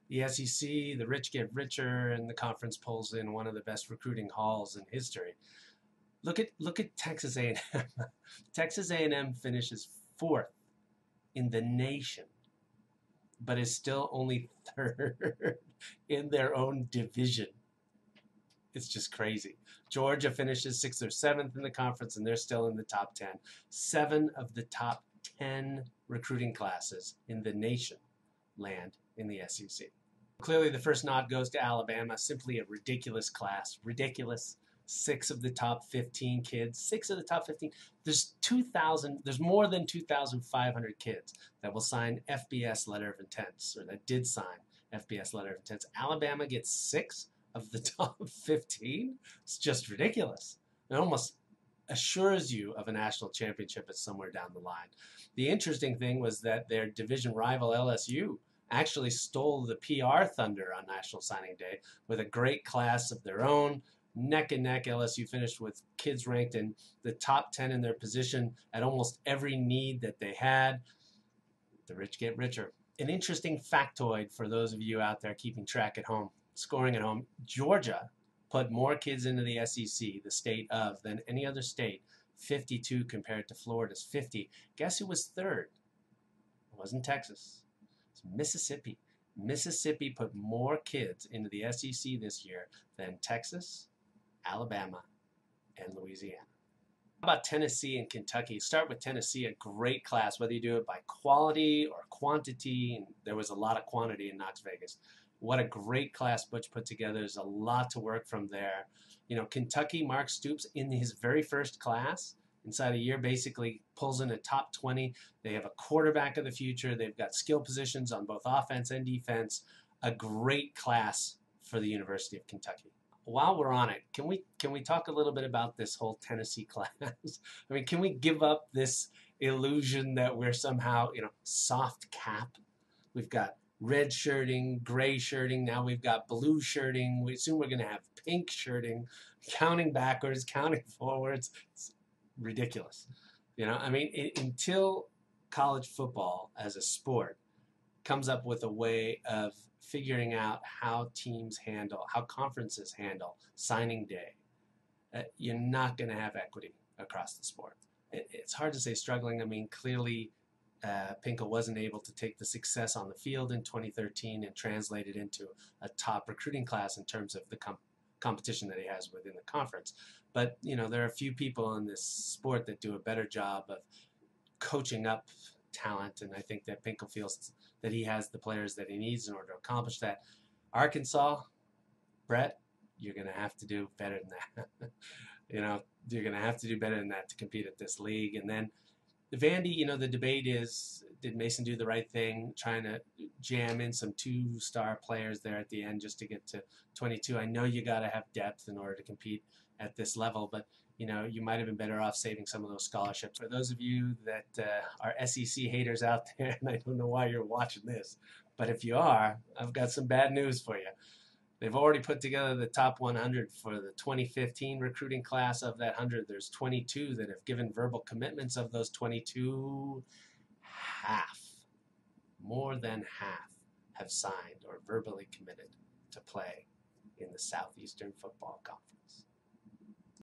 The SEC, the rich get richer, and the conference pulls in one of the best recruiting hauls in history. Look at Texas A&M. Texas A&M finishes fourth in the nation, but is still only third in their own division. It's just crazy. Georgia finishes sixth or seventh in the conference, and they're still in the top 10. 7 of the top 10 recruiting classes in the nation land in the SEC. Clearly, the first nod goes to Alabama. Simply a ridiculous class. Ridiculous. 6 of the top 15 kids. 6 of the top 15. There's 2,000. There's more than 2,500 kids that will sign FBS letter of intents, or that did sign FBS letter of intents. Alabama gets 6 of the top 15. It's just ridiculous. It almost assures you of a national championship at somewhere down the line. The interesting thing was that their division rival LSU actually stole the PR thunder on National Signing Day with a great class of their own. Neck and neck, LSU finished with kids ranked in the top 10 in their position at almost every need that they had. The rich get richer. An interesting factoid for those of you out there keeping track at home, scoring at home. Georgia put more kids into the SEC, the state of, than any other state. 52 compared to Florida's 50. Guess who was third? It wasn't Texas. It's Mississippi. Mississippi put more kids into the SEC this year than Texas, Alabama, and Louisiana. How about Tennessee and Kentucky? Start with Tennessee, a great class, whether you do it by quality or quantity. And there was a lot of quantity in Knox Vegas. What a great class Butch put together. There's a lot to work from there. Kentucky, Mark Stoops, in his very first class, inside a year, basically pulls in a top 20. They have a quarterback of the future. They've got skill positions on both offense and defense. A great class for the University of Kentucky. While we're on it, can we talk a little bit about this whole Tennessee class? I mean, can we give up this illusion that we're somehow, soft cap? We've got red shirting, gray shirting. Now we've got blue shirting. Soon we're going to have pink shirting. Counting backwards, counting forwards. It's ridiculous. Until college football as a sport comes up with a way of figuring out how conferences handle signing day, you're not going to have equity across the sport. It's hard to say struggling. I mean, clearly Pinkel wasn't able to take the success on the field in 2013 and translate it into a top recruiting class in terms of the competition that he has within the conference. But, there are a few people in this sport that do a better job of coaching up talent, and I think that Pinkel feels that he has the players that he needs in order to accomplish that. Arkansas, Brett, you're going to have to do better than that. You're going to have to do better than that to compete at this league. And then the Vandy, the debate is, did Mason do the right thing, trying to jam in some 2-star players there at the end just to get to 22? I know you got to have depth in order to compete at this level, but you might have been better off saving some of those scholarships. For those of you that are SEC haters out there, and I don't know why you're watching this, but if you are, I've got some bad news for you. They've already put together the top 100 for the 2015 recruiting class. Of that 100, there's 22 that have given verbal commitments. Of those 22, more than half, have signed or verbally committed to play in the Southeastern Football Conference.